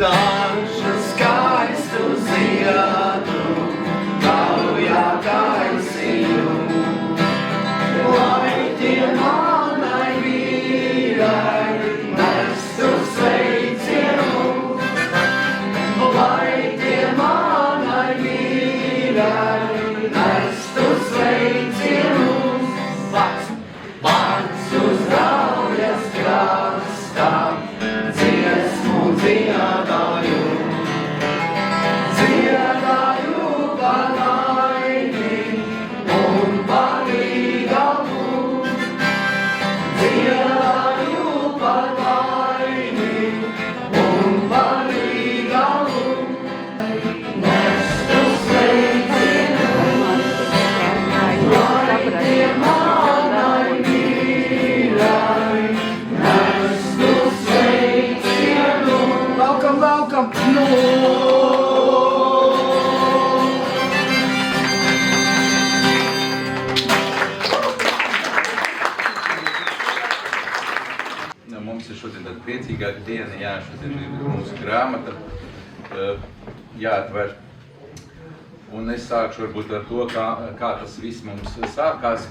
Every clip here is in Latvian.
Dažu skaistu ziedu, taujā taisīju, lai tie manai vīrai nestu sveicienu, lai tie manai vīrai nestu sveicienu, pats uz raujas krastā. Dziedāju par laimi un par līgamu. Dziedāju par laimi un par līgamu. Nestu sveicienu, lai tie manai vīrai nestu sveicienu. Welcome, no! Mums ir šodien tāda priecīgāka diena, jā, šodien ir mūsu grāmata jāatver. Un es sākšu varbūt ar to, kā tas viss mums sākās.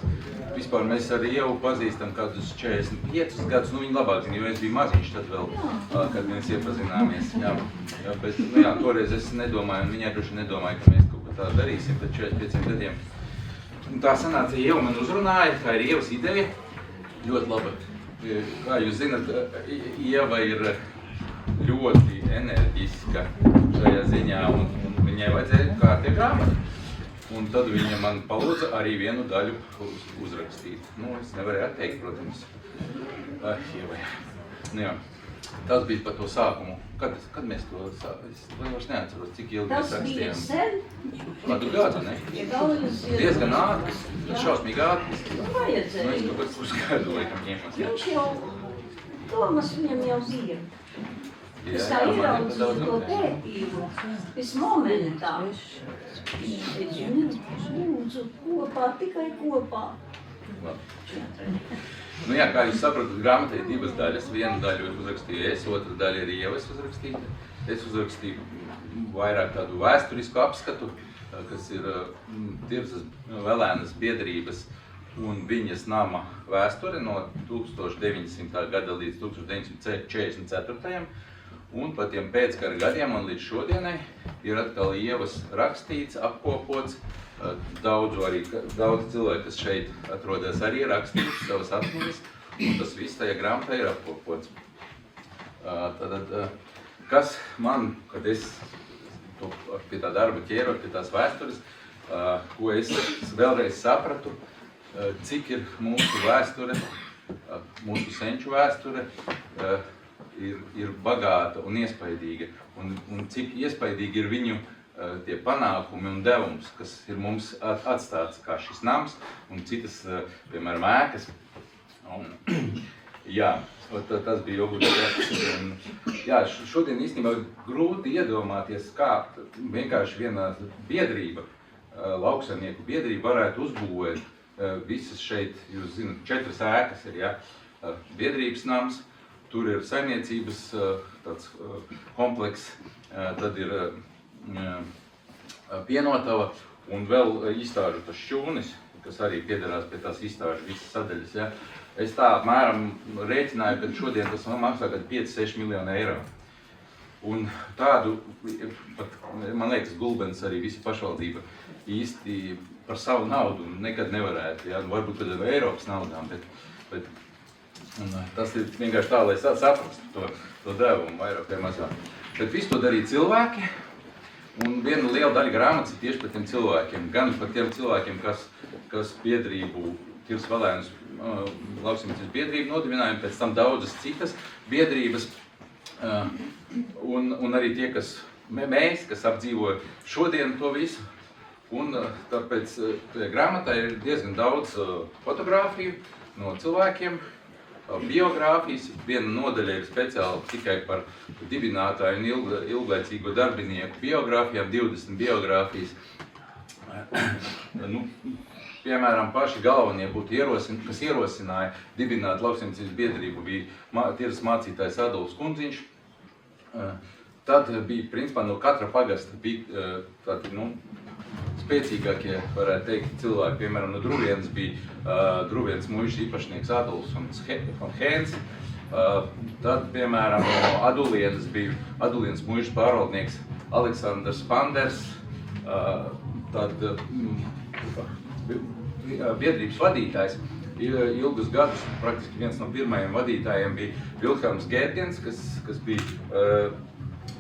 Vispār mēs ar Ievu pazīstam kādus 45 gadus, viņa labāk zina, jo es biju maziņš tad vēl, kad mēs iepazināmies. Jā, bet, toreiz es nedomāju, un viņai droši nedomāju, ka mēs kaut ko tādu darīsim pēc 45 gadiem. Un tā sanāca, Ieva man uzrunāja, tā ir Ievas ideja, ļoti laba. Kā jūs zinat, Ieva ir ļoti enerģiska šajā ziņā, un viņai vajadzēja kārtīga grāmata. Un tad viņa man palūdza arī vienu daļu uzrakstīt. Es nevarēju atteikt, protams. Jā. Tas bija par to sākumu. Kad mēs to sākām? Es vairs neatceros, cik ilgi mēs rakstījām. Tas bija sen. Kādu gadu, ne? Diezgan ātri, šausmīgi ātri. Vajadzēja. Es kaut kāds pusgadu laikam ņēmos. Viņš jau, Tomas viņam jau zina. Es tā ieraudzīju to pētību, es momentā. Lūdzu, kopā, tikai kopā. Kā jūs saprotat, grāmatā ir divas daļas. Vienu daļu uzrakstīju es, otru daļu ir Ievas uzrakstīta. Es uzrakstīju vairāk tādu vēsturisku apskatu, kas ir Tirzas Velēnas biedrības un viņas nama vēsture no 1900. gada līdz 1944. Un pa tiem pēckara gadiem un līdz šodienai ir atkal Ievas rakstīts, apkopots. Daudz cilvēki, kas šeit atrodas, arī rakstījuši savas atmiņas, un tas viss tajā grāmatā ir apkopots. Tātad, kas man, kad es pie tā darba ķērot, pie tās vēstures, ko es vēlreiz sapratu, cik ir mūsu vēsture, mūsu senču vēsture, ir bagāta un iespaidīga, un cik iespaidīgi ir viņu tie panākumi un devums, kas ir mums atstāts kā šis nams un citas, piemēram, ēkas. Tas bija obligāti. Šodien īstenībā grūti iedomāties, kā vienkārši viena biedrība, lauksaimnieku biedrība varētu uzbūvēt visas šeit, jūs zināt, 4 ēkas ir, biedrības nams. Tur ir saimniecības tāds komplekss, tad ir pienotava un vēl izstāžu tas šķūnis, kas arī piederās pie tās izstāžu visas sadaļas. Ja? Es tā apmēram rēķināju, ka šodien tas maksā 5–6 miljoni eiro. Un tādu, pat, man liekas, Gulbens arī visa pašvaldība īsti par savu naudu nekad nevarētu. Ja? Varbūt tad ar Eiropas naudām, bet tas ir vienkārši tā, lai saprastu to devumu vairāk vai mazāk. Bet visu to darīja cilvēki, un viena liela daļa grāmatas ir tieši par tiem cilvēkiem. Gan par tiem cilvēkiem, kas biedrību, Tirzas Velēnas lauksaimniecības biedrību nodibināja, pēc tam daudzas citas biedrības, un arī tie, kas apdzīvoja šodien to visu. Un tāpēc grāmatā ir diezgan daudz fotogrāfiju no cilvēkiem, biogrāfijas. Viena nodaļa ir speciāli tikai par dibinātāju un ilglaicīgo darbinieku biogrāfijām, 20 biogrāfijas. piemēram, paši galvenie būtu kas ierosināja dibināt lauksaimniecības biedrību, bija tirzas mācītājs Adolfs Kundziņš. Tad bija, principā, no katra pagasta bija tādi, spēcīgākie, varētu teikt, cilvēki. Piemēram, no Druvienas bija Druvienas muižas īpašnieks Adolfs un Hēns. Tad, piemēram, no Adulienas bija Adulienas muižas pārvaldnieks Aleksandrs Panders. Tad biedrības vadītājs ilgus gadus, praktiski viens no pirmajiem vadītājiem bija Vilhelms Gērgens, kas bija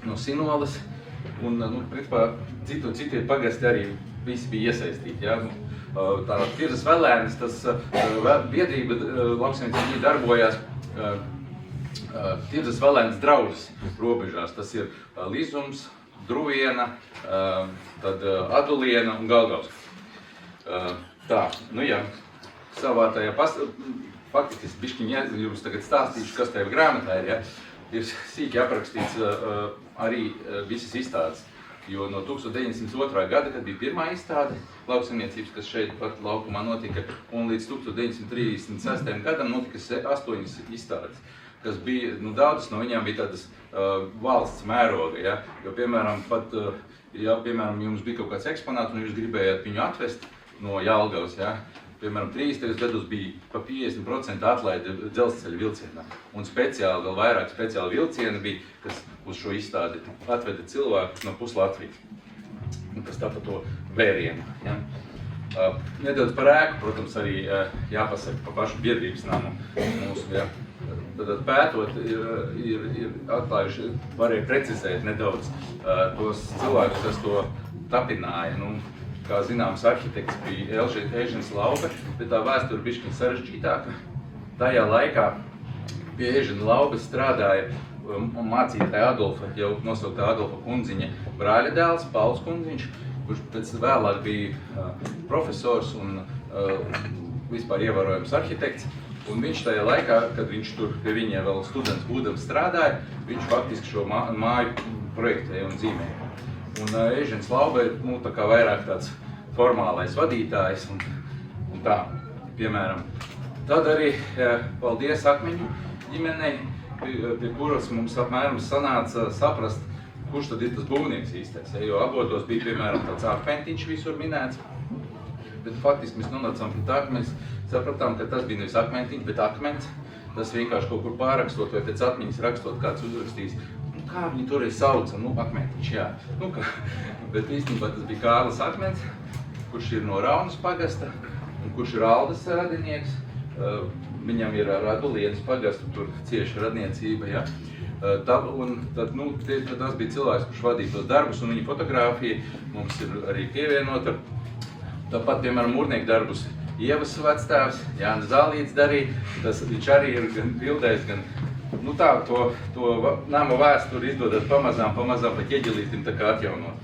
no Sinoles. Un, principā, citie pagasti arī visi bija iesaistīti. Ja? Tā Tirzas Velēnis, tas biedrība lauksaimniecībā darbojās Tirzas Velēnis draudzes robežās. Tas ir Lizums, Druviena, tad Aduliena un Galgavska. Tā, jā, savā tajā faktiski es bišķiņ jums tagad stāstīšu, kas tajā grāmatā ir, ja? Ir sīki aprakstīts arī visas izstādes, jo no 1902. Gada, kad bija pirmā izstāde lauksaimniecības, kas šeit pat laukumā notika, un līdz 1936. Gadam notika 8 izstādes, kas bija, daudzas no viņām bija tādas valsts mēroga, ja? Jo, piemēram, piemēram, jums bija kaut kāds eksponāts, un jūs gribējāt viņu atvest no Jelgavas, ja? Piemēram, 30. gados bija pa 50% atlaide dzelzceļa vilcienā. Un speciāli, vēl vairāk speciāli vilcieni bija, kas uz šo izstādi atveda cilvēku no pus Latvijas. Un kas tā pa to vērienu. Ja? Nedaudz par ēku, protams, arī jāpasaka pa pašu biedrības namu mūsu. Ja? Tad pētot ir atklājuši, varēja precizēt nedaudz tos cilvēkus, kas to tapināja. Kā zināms, arhitekts bija Ežens Laube, bet tā vēsture bišķiņ sarežģītāka. Tajā laikā pie Ežena Laubes strādāja mācītāja Adolfa, jau nosauktā Adolfa Kundziņa brāļa dēls, Pauls Kundziņš, kurš pēc vēlāk bija profesors un vispār ievērojams arhitekts. Un viņš tajā laikā, kad viņš tur pie viņa vēl students būdams strādāja, viņš faktiski šo māju projektēja un zīmēja. Un Ežens Laube ir tā kā vairāk tāds formālais vadītājs un tā, piemēram. Tad arī paldies Akmeņu ģimenei, pie kuras mums apmēram sanāca saprast, kurš tad ir tas būvnieks īstais. Jo abotos bija, piemēram, tāds akmentiņš visur minēts, bet faktiski mēs nonācām pie tā, ka mēs sapratām, ka tas bija nevis akmentiņš, bet akmens. Tas vienkārši kaut kur pārrakstot vai pēc atmiņas rakstot, kāds uzrakstīs. Kā viņi toreiz sauca? Akmentiņš, jā. Bet īstenībā tas bija Kārlis Akmens, kurš ir no Raunas pagasta un kurš ir Aldas radinieks. Viņam ir ar Adulienas pagastu tur cieša radniecība, ja. Tas bija cilvēks, kurš vadīja tos darbus, un viņa fotogrāfija mums ir arī pievienota. Tāpat, piemēram, mūrnieku darbus Ievas vectēvs, Jānis Zālīts darīja. Viņš arī ir gan bildējis, gan to nama vēsturi izdodas pamazām pa ķieģelītim tā kā atjaunot.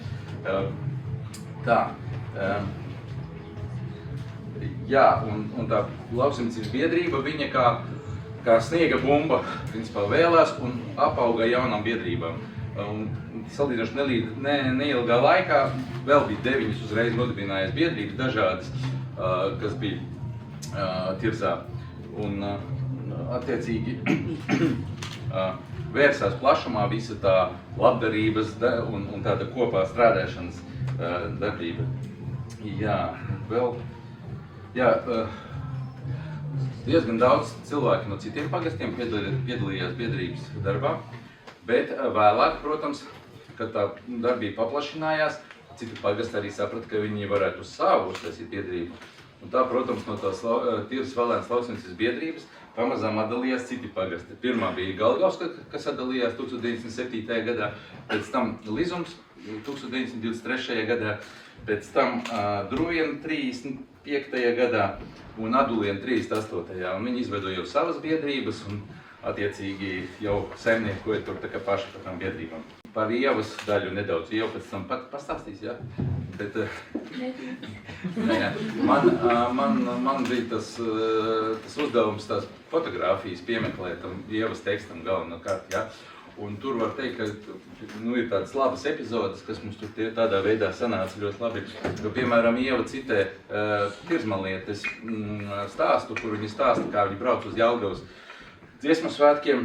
Jā, un tā lauksaimniecības biedrība, viņa kā sniega bumba, principā vēlās un apauga jaunām biedrībām. Salīdzinoši neilgā laikā vēl bija 9 uzreiz nodibinājies biedrības dažādas, kas bija Tirzā. Un attiecīgi vērsās plašumā visa tā labdarības un tāda kopā strādāšanas darbība. Diezgan daudz cilvēki no citiem pagastiem piedalījās biedrības darbā, bet vēlāk, protams, kad tā darbība paplašinājās, citi pagasti arī saprata, ka viņi varētu uz savu uztaisīt biedrību. Un tā, protams, no tās Tirzas Velēnas lauksaimniecības biedrības pamazām atdalījās citi pagasti. Pirmā bija Galgavska, kas atdalījās 1907. gadā, pēc tam Lizums 1923. gadā, pēc tam Druviena 35. gadā un Aduliena 38. Un viņi izveidoja jau savas biedrības un attiecīgi jau saimniekoja tur tā kā paši par tām biedrībām. Par Ievas daļu nedaudz, Ieva pēc tam pastāstīs, jā? Bet, man bija tas uzdevums tās fotogrāfijas piemeklēt tam Ievas tekstam galvenokārt, jā? Un tur var teikt, ka ir tādas labas epizodes, kas mums tur tādā veidā sanāca ļoti labi. Jo, piemēram, Ieva citē Tirzmalietes stāstu, kur viņa stāsta, kā viņa brauc uz Jelgavas dziesmu svētkiem.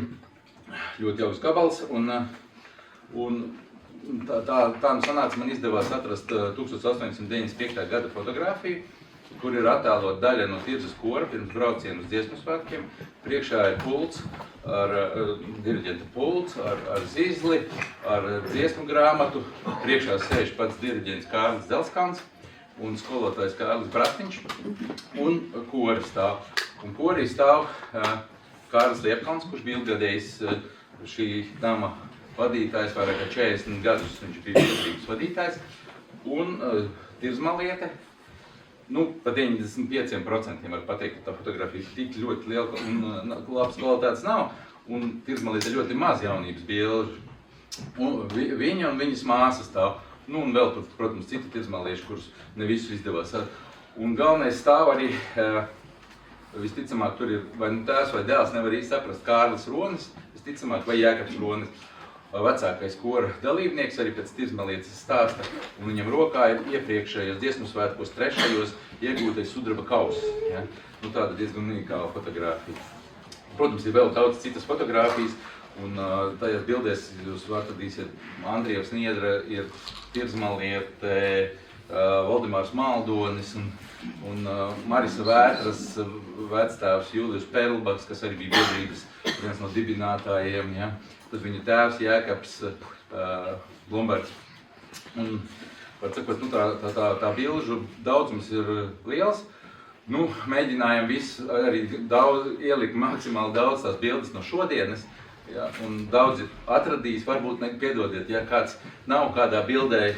Ļoti jauks gabals. Un tā sanāca, man izdevās atrast 1895. Gada fotogrāfiju, kur ir attēlot daļa no Tirzas kora pirms braucienu uz dziesmu svētkiem. Priekšā ir pults, diriģenta pults, ar zizli, ar dziesmu grāmatu. Priekšā sēž pats diriģents Kārlis Zelskans un skolotājs Kārlis Brastiņš un kori stāv. Un korī stāv Kārlis Liepkalns, kurš bija ilgadējis šī nama vadītājs, vairāk kā 40 gadus viņš bija biedrības vadītājs, un Tirzmaliete. Pa 95% var pateikt, ka tā fotografija tik ļoti liela un labas kvalitātes nav, un Tirzmaliete ļoti maz jaunības bilžu. Viņa un viņas māsa stāv, un vēl tur, protams, citi tirzmalieši, kurus ne visus izdevās. Un galvenais stāv arī, visticamāk, tur ir vai nu tēvs vai dēls, nevar īsti saprast, Kārlis Ronis, visticamāk, vai Jēkabs Ronis. Vecākais kora dalībnieks arī pēc Tirzmalietes stāsta, un viņam rokā ir iepriekšējos dziesmu svētkos 3. iegūtais sudraba kauss. Ja? Tāda diezgan unikāla fotogrāfija. Protams, ir vēl daudz citas fotogrāfijas, un tajās bildēs jūs atradīsiet Andrievs Niedra, ir Tirzmaliete, Valdemārs Maldonis un Marisa Vētras vecstāvs Julijus Perlbaks, kas arī bija biedrības viens no dibinātājiem. Ja? Tad viņa tēvs Jēkabs Blombergs. Un, var sakot, tā bilžu daudzums ir liels. Mēģinājām visu arī ielikt maksimāli daudz tās bildes no šodienas. Ja, un daudzi atradīs, varbūt piedodiet, ja kāds nav kādā bildē,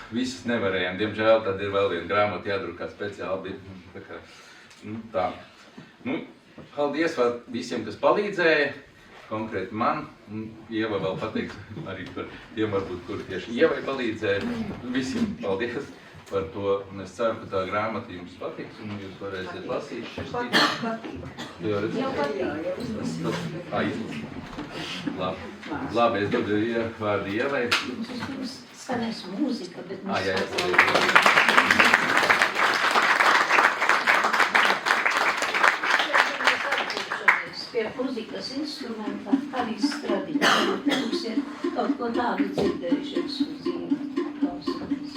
visas nevarējām. Diemžēl tad ir vēl viena grāmata jādrukā speciāli. Tā. Paldies visiem, kas palīdzēja. Konkrēti man, un Ieva vēl pateiks arī par tiem, varbūt, kuri tieši Ievai palīdzēja. Visiem paldies par to, un es ceru, ka tā grāmata jums patiks, un jūs varēsiet lasīt. Patīk. Jau patīk. Labi, es dodu vārdu Ievai. Mums skanēs mūzika, bet mēs pie mūzikas instrumenta arī strādīt. Mums ir kaut ko tādu dzirdējuši ekskluzīvi. Klausamies.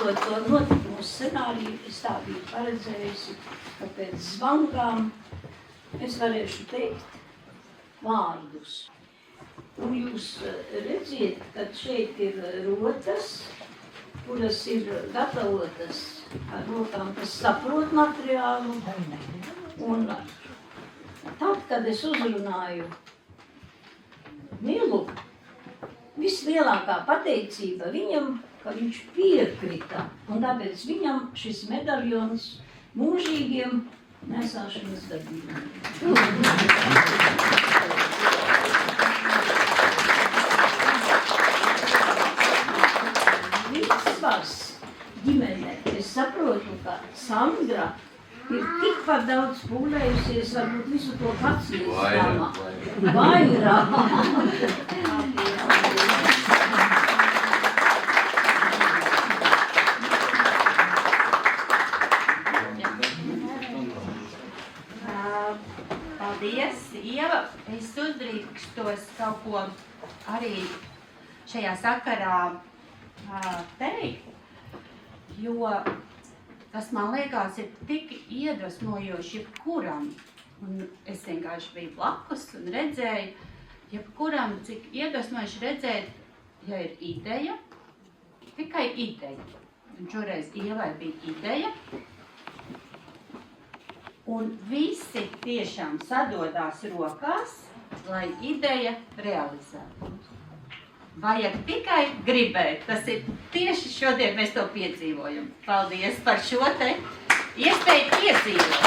lasot to notikumu scenāriju, es tā biju paredzējusi, ka pēc zvankām es varēšu teikt vārdus. Un jūs redziet, ka šeit ir rotas, kuras ir gatavotas ar rokām, kas saprot materiālu. Un tad, kad es uzrunāju Milu, vislielākā pateicība viņam, ka viņš piekrita, un tāpēc viņam šis medaļons mūžīgiem nesāšanas darbībām. Līdzsvars ģimenē. Es saprotu, ka Sandra ir tikpat daudz pūlējusies, varbūt visu to pats līdzdama. Vairāk. Paldies, Ieva. Es uzdrīkstos kaut ko arī šajā sakarā teikt, jo tas, man liekas, ir tik iedvesmojoši jebkuram. Un es vienkārši biju blakus un redzēju, jebkuram, cik iedvesmojoši redzēt, ja ir ideja, tikai ideja. Un šoreiz Ievai bija ideja. Un visi tiešām sadodās rokās, lai ideja realizētu. Vajag tikai gribēt. Tas ir tieši šodien mēs to piedzīvojam. Paldies par šo te iespēju piedzīvot.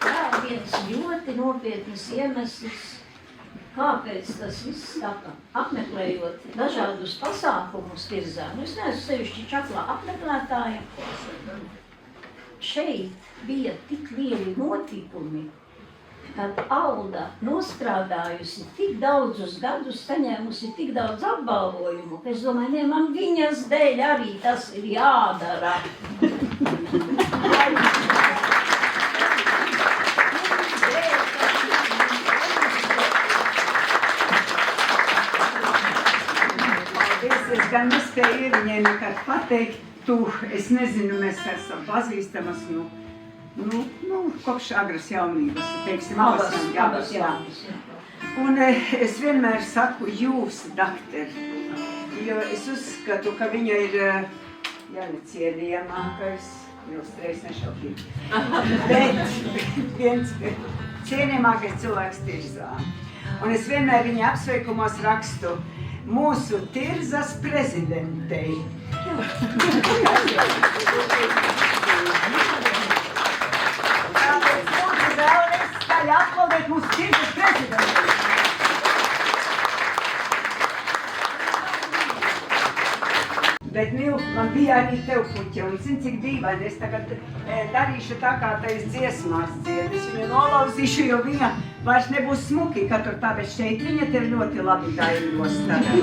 Jā, viens ļoti nopietnas iemesls, kāpēc tas viss taka, apmeklējot dažādus pasākumus Tirzā. Es neesmu sevišķi čaklā apmeklētāja. Šeit bija tik lieli notikumi, kad Alda nostrādājusi tik daudzus gadus, saņēmusi tik daudz apbalvojumu, ka es domāju, ne, man viņas dēļ arī tas ir jādara. Es gan nespēju Ieviņai nekad pateikt, es nezinu, mēs esam pazīstamas, kopš agras jaunības, teiksim, Abas jaunas. Un es vienmēr saku jūs, doktor, jo es uzskatu, ka viņa ir cienījamākais, ilustreiz nešaubīgi, bet viens cienījamākais cilvēks Tirzā. Un es vienmēr viņa apsveikumos rakstu mūsu Tirzas prezidentei. Tāpēc lūdzu vēlreiz skaļi aplaudēt mūsu Tirzas prezidentei. Bet, Mil, man bija arī tev puķa, un zini, cik dīvaini, es tagad darīšu tā, kā tais dziesmās dzied. Es viņu nolauzīšu, jo viņa vairs nebūs smuki, ka tur tā, bet šeit viņa tev ļoti labi daļos tagad.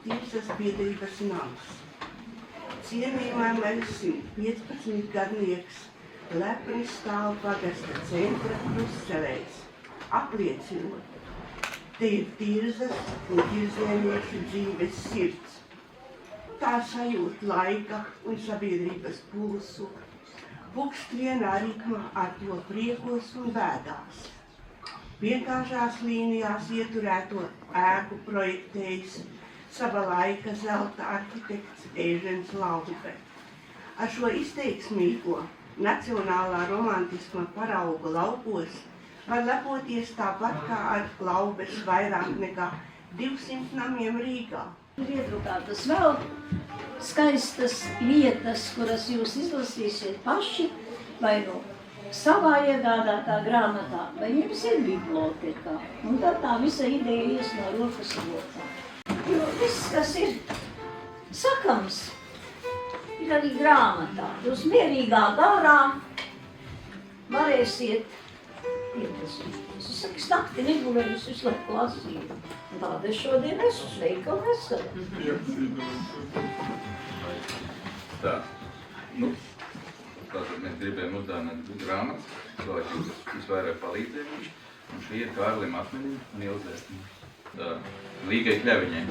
Tirzas biedrības nams. Cienījumā Melsi 15 gadnieks lepni stāv pagasta centra krustcelēs, apliecinot. Te ir Tirzas un tirznieku dzīves sirds. Tā sajūt laika un sabiedrības pulsu, pukšķienā ritma ar to priekos un bēdās. Vienkāršās līnijās ieturēto ēku projektējis sava laika zelta arhitekts Ēžens Laube. Ar šo izteiksmīgo nacionālā romantisma parauga laukos var lepoties tāpat kā ar Laubes vairāk nekā 200 namiem Rīgā. Ir iedrukātas vēl skaistas vietas, kuras jūs izlasīsiet paši, vai no savā iegādātā grāmatā, vai jums ir bibliotēkā. Un tad tā visa ideja ies no rokas rokā. Jo viss, kas ir sakams, ir arī grāmatā. Jūs mierīgā garā varēsiet iedvesmoties. Es saku, es nakti negulēju, es visu laiku lasīju. Un tāda es šodien esmu sveika un vesela. Tā. tātad mēs gribējām uzdāvināt grāmatas, cilvēkiem, kas visvairāk palīdzēja mums. Un šī ir Kārlim Akmenim un Ilzē. Tā, Līgai Kļaviņai.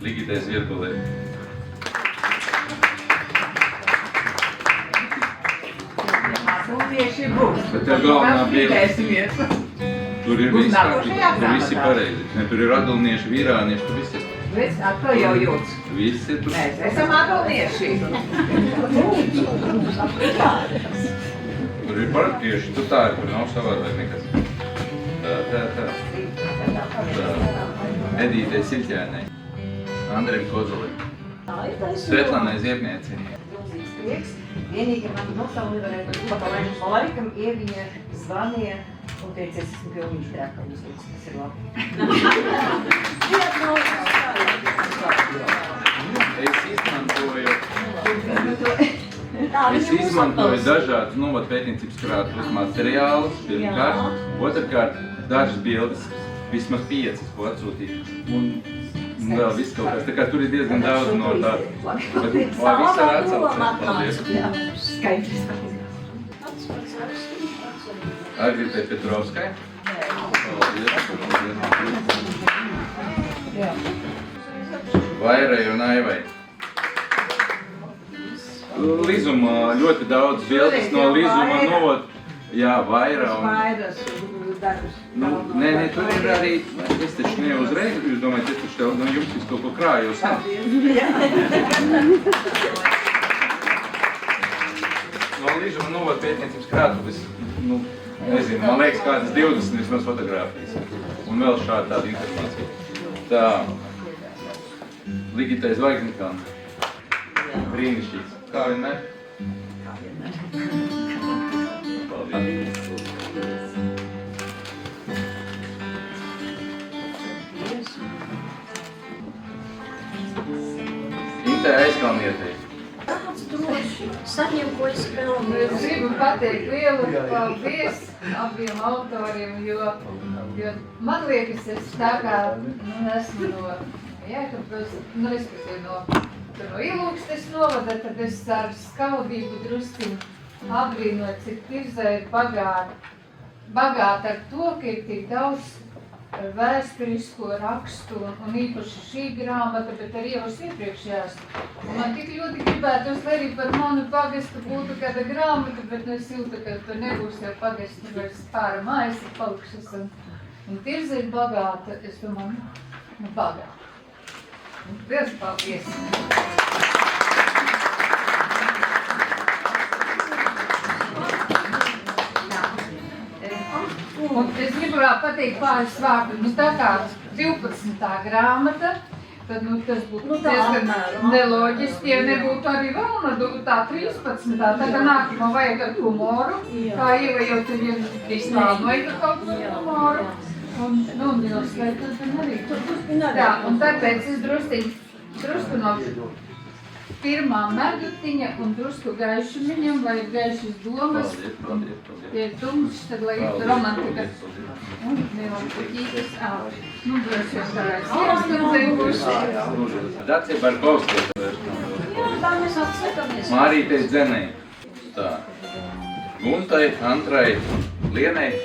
Ligitai Zvirbulē. Tieši būs. Bet tev galvenā bija... Pīdēsimies. Tur ir viss kārtībā, tur visi pareizi. Ne, tur ir adulnieši, vīrānieši, tur viss ir. Redz, atkal jau jūtas. Viss ir tur. Mēs esam adulnieši. Tur ir paratieši, tur tā ir, tur nav savādāk nekas. Tā. Edītei Siļķēnei, Andriem Kozolim, Svetlanai Ziepniecei. Milzīgs prieks. Vienīgi man nopelni varētu būt, ka laikam Ieviņa zvanīja un teica, es esmu pilnīgi trāka, un es teicu, tas ir labi. Es izmantoju dažādus novatpētniecības krātuves materiālus, pirmkārt, otrkārt, dažas bildes, vismaz 5, ko atsūtīju, un vēl viss kaut kas, tā kā tur ir diezgan daudz no tā, bet lai viss ar atcelties, paldies. Skaidrs. Agritai Petrovskai. Vairai un Aivai. Lizuma, ļoti daudz bildes no Lizuma novot. Jā, Vaira un... Vairas darbus. Nē, tur ir arī, es taču ne uzreiz, jūs domājat, es taču tev no jums visu kaut ko krāju jau sen. No Lizuma novot pētniecības krātuves, nezinu, man liekas kādas 20 vismaz fotogrāfijas. Un vēl šāda tāda informācija. Tā. Ligitai Zvaigznikam. Brīnišķīgs. Kā vienmēr? Paldies. Intai Aizkalnietei. Tāds droši saņem, ko es pelnu. Es gribu pateikt lielu paldies abiem autoriem, jo man liekas, es tā kā esmu no Jēkabpils, respektīvi no Ilūkstes novada, tad es ar skaudību drusciņu apbrīnoju, cik Tirzai ir bagāta ar to, ka ir tik daudz vēsturisko rakstu un īpaši šī grāmata, bet arī jau iepriekšējās. Man tik ļoti gribētos, lai arī par manu pagastu būtu kāda grāmata, bet es jūtu, ka tur nebūs jau pagastu vairs pāra mājas ir palikušas. Un Tirza ir bagāta, es domāju, bagāta. Liels paldies! Un es gribu vēl pateikt pāris vārdu, tā kā 12. grāmata, tad tas būtu diezgan neloģiski, ja nebūtu arī vēl tā 13. Tad nākamā vajag ar humoru, kā Ieva jau te vien izplānoja kaut ko humoru. Un Nils, vai tas arī? Jā, un tāpēc es drusku no pirmā medutiņa un drusku gaišumiņam, lai ir gaišas domas. Ja ir tumšs, tad lai ir romantika. Un Nils, puķītis, droši jau karājas ierstundzējuši. Dacia Barkovska. Jā, tā mēs atsakamies. Mārītei Dzenei. Tā. Guntai, Antrai, Lienei.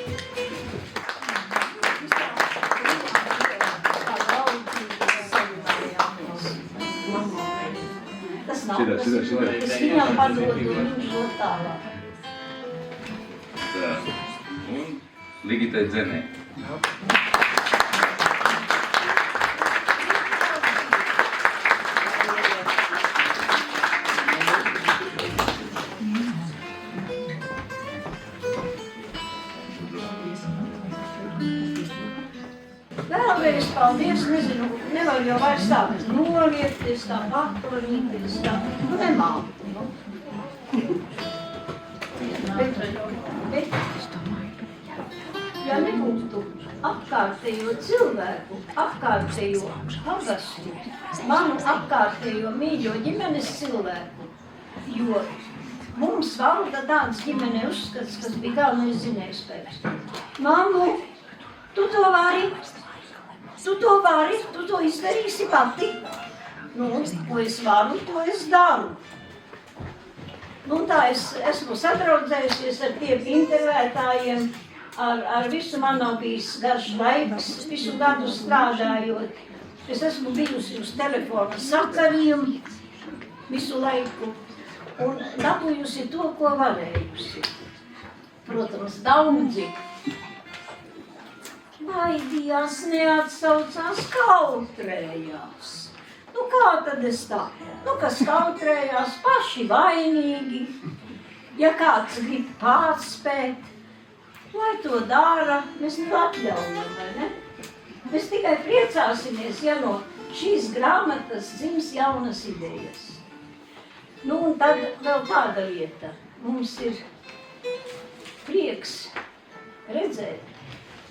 Šitā. Es viņam padodu, viņš dod tālāk. Tā. Un Ligitai Dzenei. Vēlreiz paldies, nezinu, nevar jau vairs tā noliekties, tā paturīties, tā, nemāku. Bet, ja nebūtu apkārtējo cilvēku, apkārtējo pagastu, manu apkārtējo mīļo ģimenes cilvēku, jo mums valda tāds ģimene uzskats, kas bija galvenais zinējspēks. Mammu, tu to vari, tu to izdarīsi pati. Nu, ko es varu, to es daru. Nu, tā es esmu sadraudzējusies ar tiem intervētājiem, ar visu man nav bijis garš laiks, visu gadu strādājot. Es esmu bijusi uz telefona sakariem visu laiku un dabūjusi to, ko varējusi. Protams, daudzi baidījās, neatsaucās, kautrējās. Nu, kā tad es tā? Nu, kas kautrējās, paši vainīgi. Ja kāds grib pārspēt, lai to dara, mēs atļaujam, vai ne? Mēs tikai priecāsimies, ja no šīs grāmatas dzims jaunas idejas. Nu, un tad vēl tāda lieta. Mums ir prieks redzēt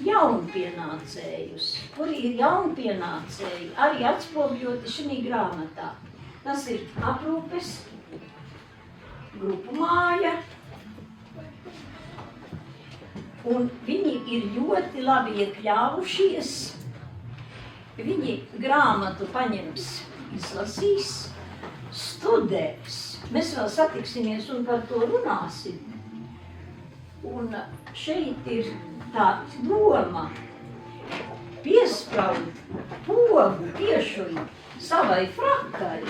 jaunpienācējus, kuri ir jaunpienācēji, arī atspoguļoti šī grāmatā. Tas ir aprūpes, grupu māja, un viņi ir ļoti labi iekļāvušies. Viņi grāmatu paņems, izlasīs, studēs. Mēs vēl satiksimies un par to runāsim. Un šeit ir tā doma piespraut pogu tiešuļu savai frakai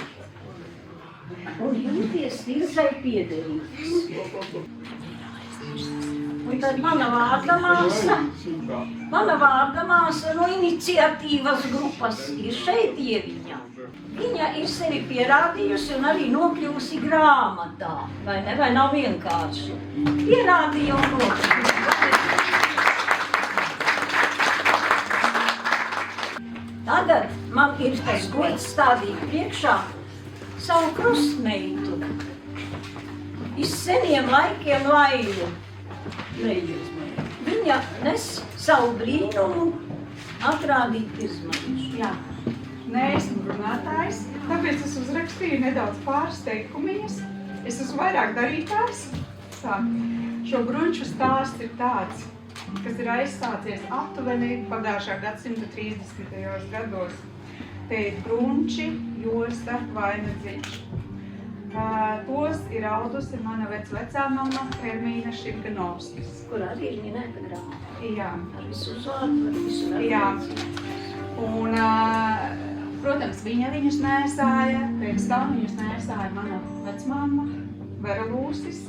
un jūties tirzai piederīgs. Un tad mana vārda māsa no iniciatīvas grupas ir šeit Ieviņa. Viņa ir sevi pierādījusi un arī nokļuvusi grāmatā, vai ne? Vai nav vienkārši? Pierādīja un nokļuvusi. Tagad man ir tas gods stādīt priekšā savu krustmeitu. Iz seniem laikiem Lailu. Viņa nes savu brīnumu atrādīt izmaiņas. Jā, neesmu runātājs, tāpēc es uzrakstīju nedaudz pārsteigumiņas. Es esmu vairāk darītājs. Tā, šo brunču stāsts ir tāds, kas ir aizsācies aptuveni pagājušā gadsimta 30. gados. Te ir brunči, josta, vainagdziņš. Tos ir audusi mana vecvecāmama Hermīna Šipganovskis. Kur arī ir minēta grāmata. Jā. Ar visu uzvārdu, ar visu Jā. Un, protams, viņa viņus nēsāja, pēc tam viņus nēsāja mana vecmāma, Vera Lūsis.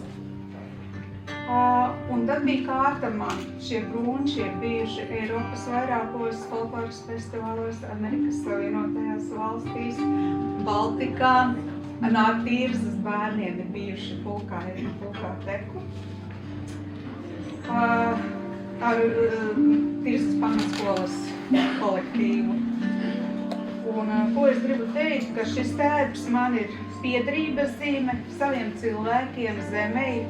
Un tad bija kārta man. Šie brunči ir bijuši Eiropas vairākos folkloras festivālos, Amerikas Savienotajās valstīs, Baltikā. Ar Tīrzas bērniem ir bijuši pulkā teku. Ar Tīrzas pamatskolas kolektīvu. Un ko es gribu teikt, ka šis tērps man ir piederības zīme saviem cilvēkiem, zemei,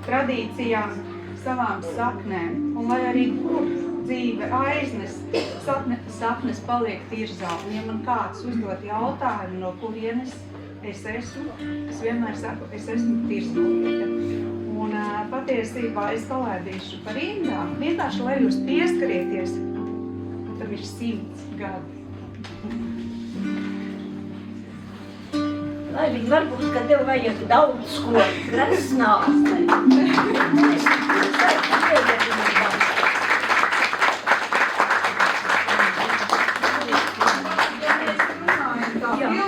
tradīcijām, savām saknēm. Un lai arī kur dzīve aiznes, saknes paliek Tīrzā. Un ja man kāds uzdot jautājumu, no kurienes es esmu, es vienmēr saku, es esmu Tīrznoviete. Un patiesībā es palaidīšu par rindām, vienkārši, lai jūs pieskarieties, tam ir 100 gadi. Lai viņi varbūt, ka tev vajag daudz ko greznāt.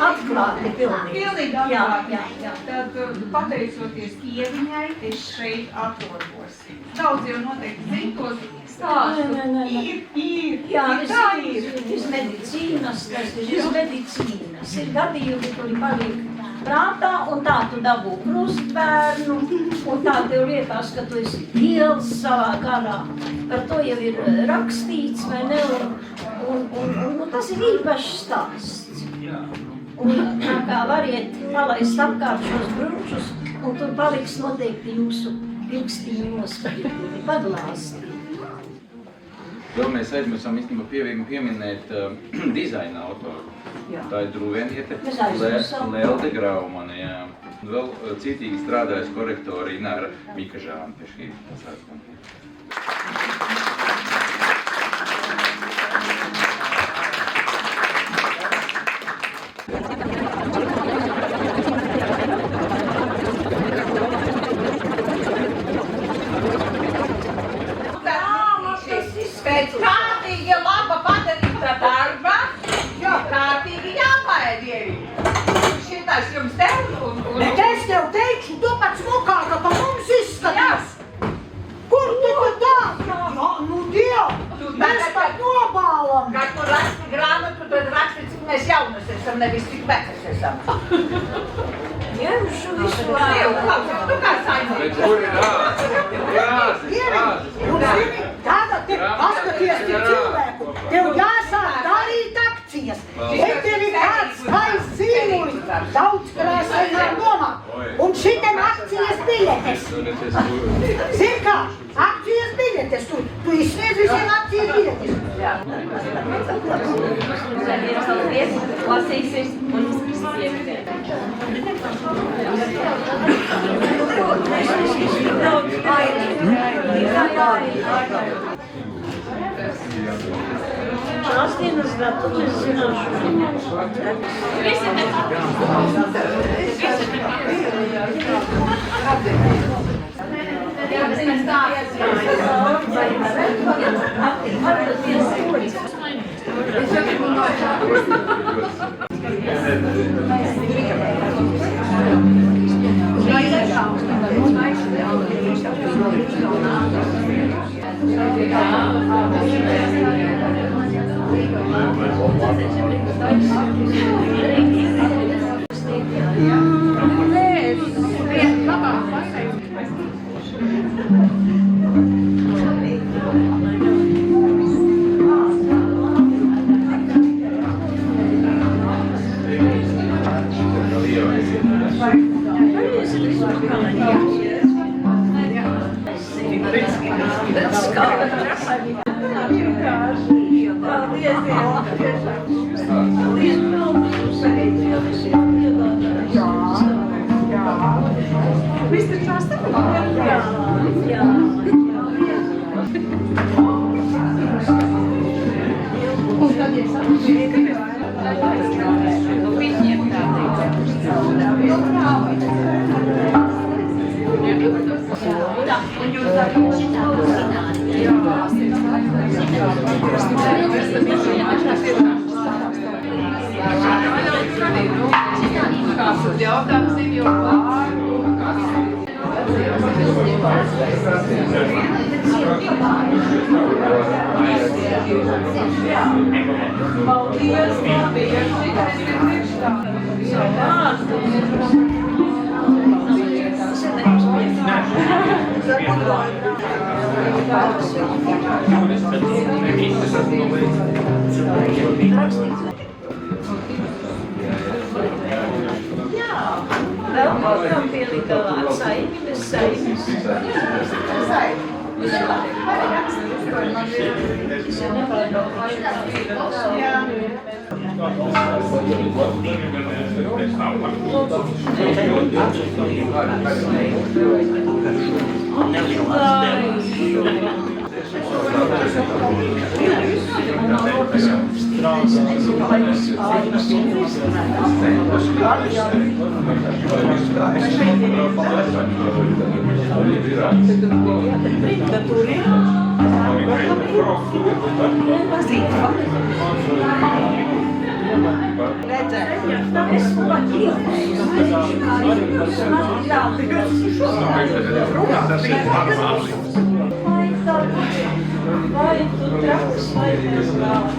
Atklāti, pilnīgi. Pilnīgi atklāti. Jā. Tad, pateicoties Ieviņai, es šeit atrodos. Daudz jau noteikti zin tos stāstu. Nē. Ir. Jā, Tā ir. viss medicīnas, tas ir viss medicīnas. Ir gadījumi, kuri paliek prātā, un tā tu dabū krustbērnu, un tā tev liekas, ka tu esi Dievs savā garā. Par to jau ir rakstīts, vai ne? Un tas ir īpašs stāsts. Un tā kā variet palaist apkārt šos brunčus, un tur paliks noteikti jūsu ilgstīņi nospīdumi, paglāstīt. Vēl mēs aizmirsām īstenībā pieminēt dizaina autoru. Jā. Tā ir Druveniete, Mēs aizmirsām. Lelde Graumane, jā. Vēl citīgi strādājas korektori Ināra Mikažāna pie šī pasākuma. esam, nevis cik vecas esam. Ņemšu visu laiku. Nu kā saimnieks? Bet kur ir rāzes? Tagad te paskaties pie cilvēku. Tev jāsāk darīt akcijas. Te tev ir kāds skaists zīmulis, daudzkrāsainā domā. Un šitem akcijas biļetes. Zini kā? Akcijas biļetes. Tu izsniedz visiem akcijas biļetes. Lasīsies un Tās dienas datu es zināšu. Vēl kādam pielika saimnes.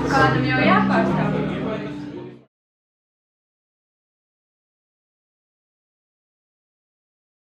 kādam jau jāpārs.